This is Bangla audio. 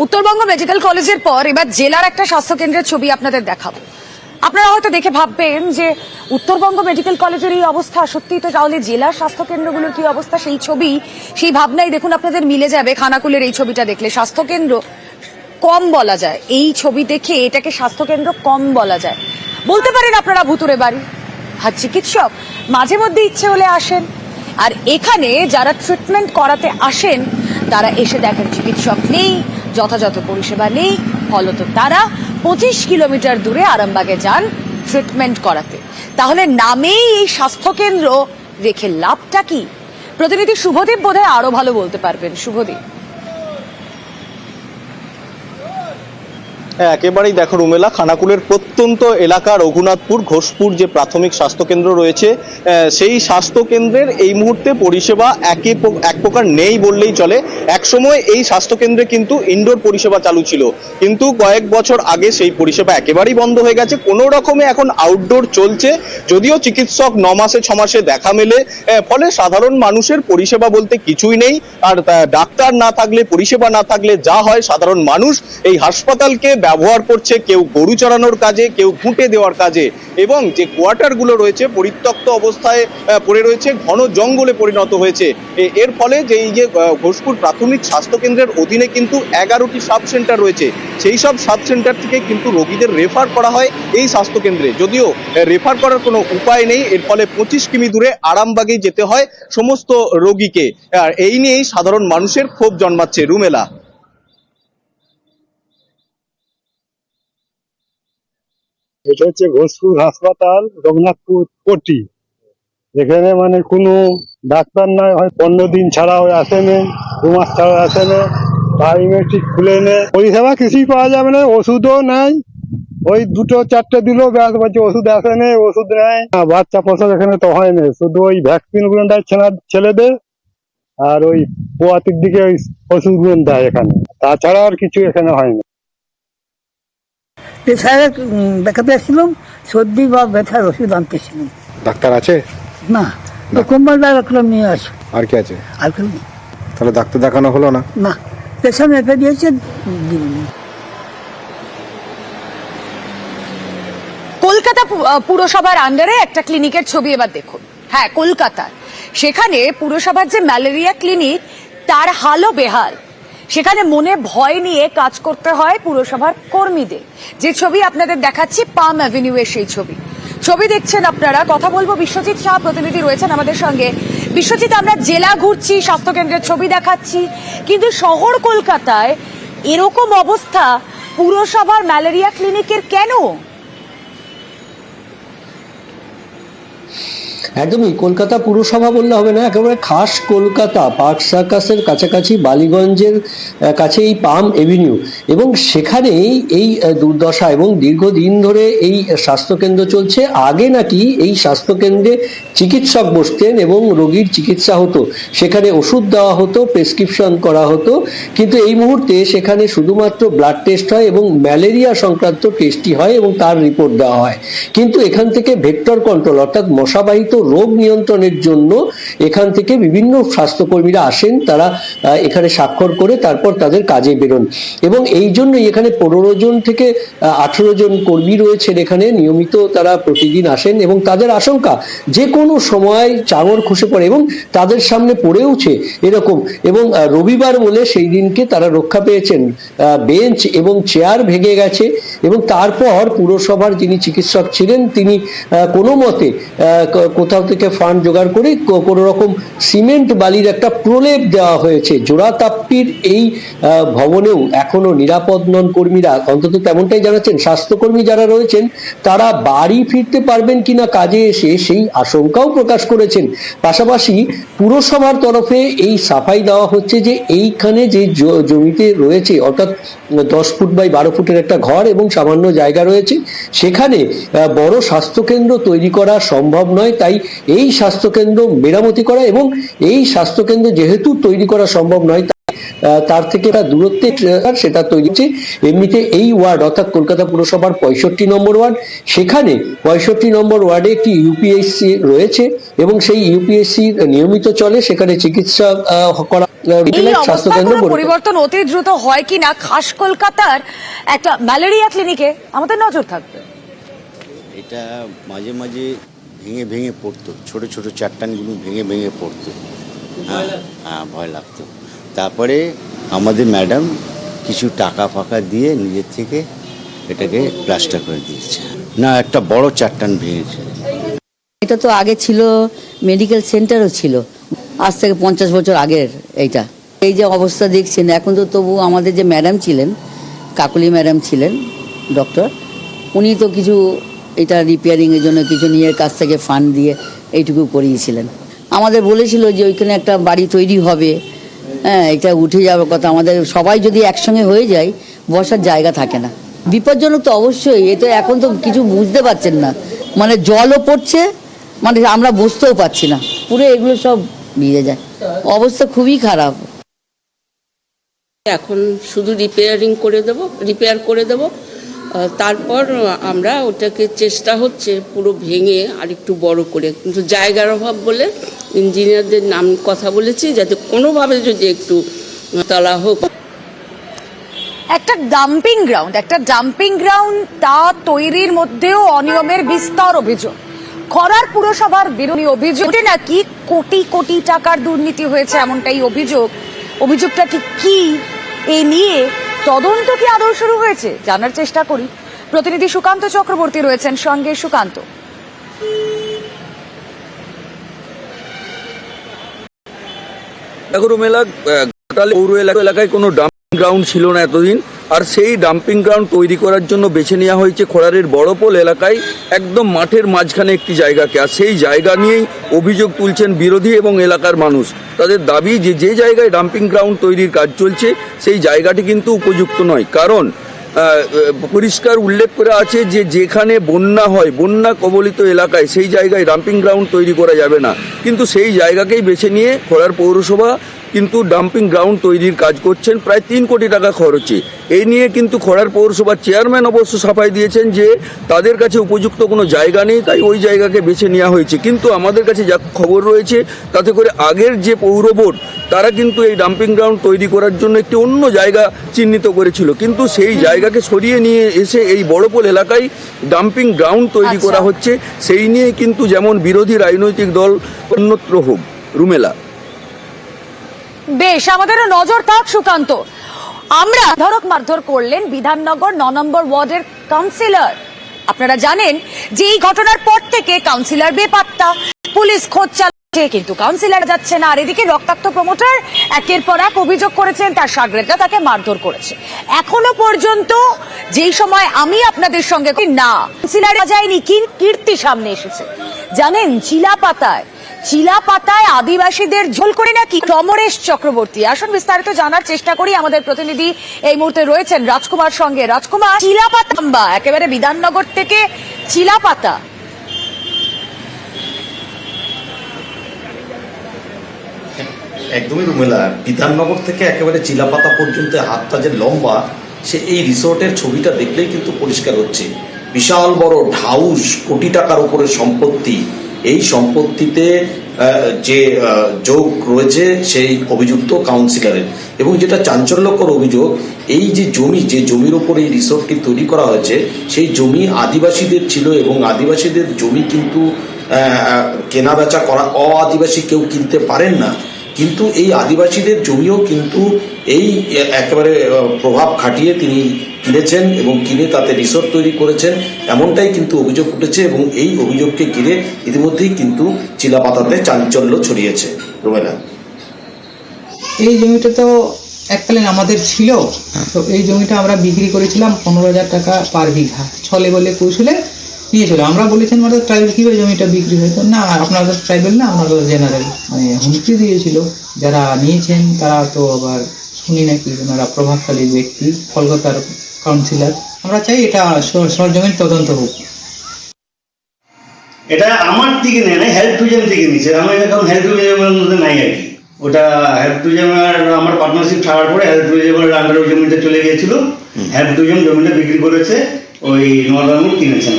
উত্তরবঙ্গ মেডিকেল কলেজের পর এবার জেলার একটা স্বাস্থ্য কেন্দ্রের ছবি আপনাদের দেখাবো। আপনারা হয়তো দেখে ভাববেন যে উত্তরবঙ্গ মেডিকেল কলেজের এই অবস্থা, সত্যি তো তাহলে জেলার স্বাস্থ্য কেন্দ্রগুলোর কি অবস্থা, সেই ছবি সেই ভাবনাই দেখুন আপনাদের মিলে যাবে খানাকুলের এই ছবিটা দেখলে। স্বাস্থ্য কেন্দ্র কম বলা যায়, এই ছবি দেখে এটাকে স্বাস্থ্য কেন্দ্র কম বলা যায়। বলতে পারেন আপনারা ভুতুরে বাড়ি, আর চিকিৎসক মাঝে মধ্যে ইচ্ছে হলে আসেন, আর এখানে যারা ট্রিটমেন্ট করাতে আসেন তারা এসে দেখেন চিকিৎসক নেই, যথাযথ পরিষেবা নেই, ফলত তারা 25 কিলোমিটার দূরে আরামবাগে যান ট্রিটমেন্ট করাতে। তাহলে নামেই এই স্বাস্থ্য কেন্দ্র রেখে লাভটা কি? প্রতিনিধি শুভদীপ বোধহয় আরো ভালো বলতে পারবেন। শুভদীপ। একেবারেই দেখো রুমেলা, খানাকুলের প্রত্যন্ত এলাকা রঘুনাথপুর ঘোষপুর যে প্রাথমিক স্বাস্থ্যকেন্দ্র রয়েছে, সেই স্বাস্থ্যকেন্দ্রের এই মুহূর্তে পরিষেবা এক প্রকার নেই বললেই চলে। একসময় এই স্বাস্থ্যকেন্দ্রে কিন্তু ইনডোর পরিষেবা চালু ছিল, কিন্তু কয়েক বছর আগে সেই পরিষেবা একেবারেই বন্ধ হয়ে গেছে। কোনো রকমে এখন আউটডোর চলছে, যদিও চিকিৎসক 9 মাসে 6 মাসে দেখা মেলে, ফলে সাধারণ মানুষের পরিষেবা বলতে কিছুই নেই। আর ডাক্তার না থাকলে, পরিষেবা না থাকলে যা হয়, সাধারণ মানুষ এই হাসপাতালকে ব্যবহার করছে, কেউ গরু চড়ানোর কাজে, কেউ ঘুঁটে দেওয়ার কাজে, এবং যে কোয়ার্টারগুলো রয়েছে পরিত্যক্ত অবস্থায় পড়ে রয়েছে, ঘন জঙ্গলে পরিণত হয়েছে। এর ফলে যে এই যে ঘোষপুর প্রাথমিক স্বাস্থ্যকেন্দ্রের অধীনে কিন্তু 11টি সাব সেন্টার রয়েছে, সেই সব সাব সেন্টার থেকে কিন্তু রোগীদের রেফার করা হয় এই স্বাস্থ্যকেন্দ্রে, যদিও রেফার করার কোনো উপায় নেই। এর ফলে 25 কিমি দূরে আরামবাগে যেতে হয় সমস্ত রোগীকে। আর এই নিয়েই সাধারণ মানুষের ক্ষোভ জন্মাচ্ছে। রুমেলা। এটা হচ্ছে ঘোষপুর হাসপাতাল, রঘুনাথপুর পট্টি। এখানে মানে কোনো ডাক্তার নাই, হয় 15 দিন ছাড়া হয়ে আসেনে, 2 মাস ছাড়া আসেনে, বায়োমেট্রিক খুলে নে, পরিষেবা কিছুই পাওয়া যাবে না, ওষুধও নাই। ওই 2-4টে দিল, ব্যাস বলছে ওষুধ আসেনে, ওষুধ নেয়। বাচ্চা প্রসব এখানে তো হয় না, শুধু ওই ভ্যাকসিন গুলো দেয় ছেলেদের, আর ওই পোয়াতির দিকে ওই ওষুধ গুলো দেয় এখানে, তাছাড়া আর কিছু এখানে হয় না। প্রেসারে দেখাতে আসছিলাম, সর্দি বা ব্যথার ওষুধ আনতেছিলাম। ডাক্তার আছে না, তো কোম্পানিটা রাখলাম, নিয়ে আসো। আর কি আছে? আর কেউ নেই। তাহলে ডাক্তার দেখানো হলো না? না, প্রেসার মেপে দিয়েছে, কলকাতা পুরসভার আন্ডারে একটা ক্লিনিকের ছবি এবার দেখুন। হ্যাঁ, কলকাতার সেখানে পুরসভার যে ম্যালেরিয়া ক্লিনিক, তার হালও বেহাল। সেখানে মনে ভয় নিয়ে কাজ করতে হয় পুরসভার কর্মীদের। যে ছবি আপনাদের দেখাচ্ছি পাম অ্যাভিনিউ এর সেই ছবি দেখছেন আপনারা। কথা বলবো, বিশ্বজিৎ শাহ প্রতিনিধি রয়েছেন আমাদের সঙ্গে। বিশ্বজিৎ, আমরা জেলা ঘুরছি, স্বাস্থ্যকেন্দ্রের ছবি দেখাচ্ছি, কিন্তু শহর কলকাতায় এরকম অবস্থা পুরসভার ম্যালেরিয়া ক্লিনিকের কেন? একদমই, কলকাতা পুরসভা বললে হবে না, একেবারে খাস কলকাতা পার্ক সার্কাসের কাছাকাছি বালিগঞ্জের কাছে এই পাম এভিনিউ, এবং সেখানেই এই দুর্দশা। এবং দীর্ঘদিন ধরে এই স্বাস্থ্যকেন্দ্র চলছে। আগে নাকি এই স্বাস্থ্যকেন্দ্রে চিকিৎসক বসতেন এবং রোগীর চিকিৎসা হতো, সেখানে ওষুধ দেওয়া হতো, প্রেসক্রিপশন করা হতো, কিন্তু এই মুহূর্তে সেখানে শুধুমাত্র ব্লাড টেস্ট হয় এবং ম্যালেরিয়া সংক্রান্ত টেস্টই হয় এবং তার রিপোর্ট দেওয়া হয়। কিন্তু এখান থেকে ভেক্টর কন্ট্রোল অর্থাৎ মশাবাহিত রোগ নিয়ন্ত্রণের জন্য এখান থেকে বিভিন্ন স্বাস্থ্যকর্মীরা আসেন, তারা এখানে স্বাক্ষর করে তারপর তাদের কাজে বেরোন। এবং এই জন্যই এখানে 15 জন থেকে 18 জন কর্মী রয়েছেন এখানে, নিয়মিত তারা প্রতিদিন আসেন, এবং তাদের আশঙ্কা যে কোনো সময় চাঙড় খসে পড়ে এবং তাদের সামনে পড়েওছে এরকম। এবং রবিবার বলে সেই দিনকে তারা রক্ষা পেয়েছেন, বেঞ্চ এবং চেয়ার ভেঙে গেছে, এবং তারপর পুরসভার যিনি চিকিৎসক ছিলেন তিনি কোনো মতে কোথাও থেকে ফান্ড জোগাড় করে কোনো রকম সিমেন্ট বালির একটা প্রলেপ দেওয়া হয়েছে। জোড়াতাপ্পির এই ভবনেও এখনো নিরাপদ নন কর্মীরা, অন্তত তেমনটাই জানাচ্ছেন। স্বাস্থ্যকর্মী যারা রয়েছেন তারা বাড়ি ফিরতে পারবেন কিনা কাজে এসে, সেই আশঙ্কাও প্রকাশ করেছেন। পাশাপাশি পুরসভার তরফে এই সাফাই দেওয়া হচ্ছে যে এইখানে যে জমিতে রয়েছে, অর্থাৎ 10 ফুট বাই 12 ফুটের একটা ঘর এবং সামান্য জায়গা রয়েছে, সেখানে বড় স্বাস্থ্যকেন্দ্র তৈরি করা সম্ভব নয়। তাই এই স্বাস্থ্যকেন্দ্র মেরামতি করা, এবং এই স্বাস্থ্যকেন্দ্র যেহেতু তৈরি করা সম্ভব নয়, তার থেকে একটা দূরত্বে সেটা তৈরি হচ্ছে। এমনিতে এই ওয়ার্ড অর্থাৎ কলকাতা পুরসভার 65 নম্বর ওয়ার্ড, সেখানে 65 নম্বর ওয়ার্ডে একটি ইউপিএসসি রয়েছে এবং সেই ইউপিএসসি নিয়মিত চলে, সেখানে চিকিৎসা করা এই স্বাস্থ্য অবস্থার কেন্দ্র কোনো পরিবর্তন অতি দ্রুত হয় কিনা খাস কলকাতার একটা ম্যালেরিয়া ক্লিনিকে আমাদের নজর থাকবে। এটা মাঝে মাঝে ভেঙে ভেঙে পড়তো, ছোট ছোট চাট্টানগুলো ভেঙে ভেঙে পড়তো। হ্যাঁ, ভয় লাগতো। তারপরে আমাদের ম্যাডাম কিছু টাকা ফাঁকা দিয়ে নিজের থেকে এটাকে প্লাস্টার করে দিয়েছে। না, একটা বড় চাট্টান ভেঙেছে। এটা তো আগে ছিল মেডিকেল সেন্টারও ছিল, আজ থেকে 50 বছর আগের। এইটা এই যে অবস্থা দেখছেন এখন, তো তবু আমাদের যে ম্যাডাম ছিলেন, কাকুলি ম্যাডাম ছিলেন ডক্টর, উনি তো কিছু এটা রিপেয়ারিংয়ের জন্য কিছু নিয়ে কাছ থেকে ফান্ড দিয়ে এইটুকু করিয়েছিলেন। আমাদের বলেছিল যে ওইখানে একটা বাড়ি তৈরি হবে, হ্যাঁ, এটা উঠে যাওয়ার কথা। আমাদের সবাই যদি একসঙ্গে হয়ে যায়, বসার জায়গা থাকে না। বিপজ্জনক তো অবশ্যই, এটা এখন তো কিছু বুঝতে পারছেন না, মানে জলও পড়ছে, মানে আমরা বুঝতেও পারছি না, পুরো এগুলো সব ভিজে যায়, অবস্থা খুবই খারাপ। এখন শুধু রিপেয়ার করে দেব, তারপর আমরা ওটাকে চেষ্টা হচ্ছে পুরো ভেঙে আর একটু বড় করে, কিন্তু জায়গার অভাব বলে ইঞ্জিনিয়ারদের নাম কথা বলেছি যাতে কোনোভাবে যদি একটু তলা হোক। একটা ডাম্পিং গ্রাউন্ড তা তৈরির মধ্যেও অনিয়মের বিস্তর অভিযোগ। খরার পুরসভার বিরোধী অভিযোগ নাকি কোটি কোটি টাকার দুর্নীতি হয়েছে, এমনটাই অভিযোগটা ঠিক কি, এ নিয়ে তদন্ত কি আদৌ শুরু হয়েছে জানার চেষ্টা করি। প্রতিনিধি সুকান্ত চক্রবর্তী রয়েছেন সঙ্গে। সুকান্ত, রুমেলা পৌর এলাকায় কোনো ডাম্পিং গ্রাউন্ড ছিল না এতদিন, আর সেই ডাম্পিং গ্রাউন্ড তৈরি করার জন্য বেছে নেওয়া হয়েছে খোড়ারের বড়পোল এলাকায়, একদম মাঠের মাঝখানে একটি জায়গাকে। আর সেই জায়গা নিয়েই অভিযোগ তুলছেন বিরোধী এবং এলাকার মানুষ। তাদের দাবি যে জায়গায় ডাম্পিং গ্রাউন্ড তৈরির কাজ চলছে সেই জায়গাটি কিন্তু উপযুক্ত নয়, কারণ পরিষ্কার উল্লেখ করে আছে যে যেখানে বন্যা হয়, বন্যা কবলিত এলাকায় সেই জায়গায় ডাম্পিং গ্রাউন্ড তৈরি করা যাবে না, কিন্তু সেই জায়গাকেই বেছে নিয়ে খোড়ার পৌরসভা কিন্তু ডাম্পিং গ্রাউন্ড তৈরির কাজ করছেন প্রায় 3 কোটি টাকা খরচে। এই নিয়ে কিন্তু খোড়ার পৌরসভার চেয়ারম্যান অবশ্য সাফাই দিয়েছেন যে তাদের কাছে উপযুক্ত কোনো জায়গা নেই, তাই ওই জায়গাকে বেছে নেওয়া হয়েছে। কিন্তু আমাদের কাছে যা খবর রয়েছে তাতে করে আগের যে পৌর বোর্ড তারা কিন্তু এই ডাম্পিং গ্রাউন্ড তৈরি করার জন্য একটি অন্য জায়গা চিহ্নিত করেছিল, কিন্তু সেই জায়গাকে সরিয়ে নিয়ে এসে এই বড়পোল এলাকায় ডাম্পিং গ্রাউন্ড তৈরি করা হচ্ছে। সেই নিয়ে কিন্তু যেমন বিরোধী রাজনৈতিক দল অন্যত্র হোক। রুমেলা, বেশ, আমাদেরও নজর থাক সুকান্ত। আমরা মারধর করলেন বিধাননগর 9 নম্বর ওয়ার্ডের কাউন্সিলর। আপনারা জানেন যে এই ঘটনার পর থেকে কাউন্সিলর বেপাত্তা, পুলিশ খোঁজ চালাচ্ছে কিন্তু কাউন্সিলর যাচ্ছে না। আর এদিকে রক্তাক্ত প্রমোটার একের পর এক অভিযোগ করেছেন তার শাগরেদরা তাকে মারধর করেছে। এখনো পর্যন্ত যেই সময় আমি আপনাদের সঙ্গে না কাউন্সিলর যায়নি, কীর্তি সামনে এসেছে। জানেন চিলাপাতায় আদিবাসীদের ঝোল করে নাকি সমরেশ চক্রবর্তী। আসুন বিস্তারিত জানার চেষ্টা করি। আমাদের প্রতিনিধি এই মুহূর্তে রয়েছেন রাজকুমার সঙ্গে। রাজকুমার, চিলাপাতা একেবারে বিধাননগর থেকে চিলাপাতা, একদমই রুমেলা, বিধাননগর থেকে একেবারে চিলাপাতা পর্যন্ত হাতটা যে লম্বা, সে এই রিসোর্টের ছবিটা দেখলেই কিন্তু পরিষ্কার হচ্ছে। বিশাল বড় ঢাউস, কোটি টাকার উপরে সম্পত্তি। এই সম্পত্তিতে যে যোগ রয়েছে সেই অভিযুক্ত কাউন্সিলরের, এবং যেটা চাঞ্চল্যকর অভিযোগ, এই যে জমির উপর এই রিসোর্টটি তৈরি করা হয়েছে সেই জমি আদিবাসীদের ছিল, এবং আদিবাসীদের জমি কিন্তু কেনা বেচা করা, আদিবাসী কেউ কিনতে পারেন না, কিন্তু এই আদিবাসীদের জমিও কিন্তু এই একেবারে প্রভাব খাটিয়ে তিনি কিনেছেন এবং কিনে তাতে রিসোর্ট তৈরি করেছেন, এমনটাই কিন্তু অভিযোগ উঠেছে। এবং এই অভিযোগকে ঘিরে ইতিমধ্যেই কিন্তু চিলাপাতাতে চাঞ্চল্য ছড়িয়েছে। রুমেলা, এই জমিটা তো এককালীন আমাদের ছিল, তো এই জমিটা আমরা বিক্রি করেছিলাম 15,000 টাকা পার বিঘা, ছলে বলে কৌশলে নিয়েছিল। আমরা বলেছেন আমাদের ট্রাইবেল কীভাবে জমিটা বিক্রি হয়েছে, না আপনাদের ট্রাইবেল না, আপনাদের জেনারেল, মানে হুমকি দিয়েছিল। যারা নিয়েছেন তারা তো আবার শুনি নাকি ওনারা প্রভাবশালী ব্যক্তি, কলকাতার কাউন্সিলর। আমরা চাই এটা সরজমিন তদন্ত হোক। এটা আমার দিকে নেই, হেল্প টুরিজম থেকে নিচ্ছে। আমি এখন হেল্প টুরিজমের মধ্যে নাই আর কি, ওটা হেল্প ট্যুরিজমের আমার পার্টনারশিপ ছাড়ার পরে হেল্প ট্যুরিজমের আন্ডারে ওই জমিটা চলে গিয়েছিল। হেল্প ট্যুরিজম জমিটা বিক্রি করেছে, ওই নর্দার্ন কিনেছেন।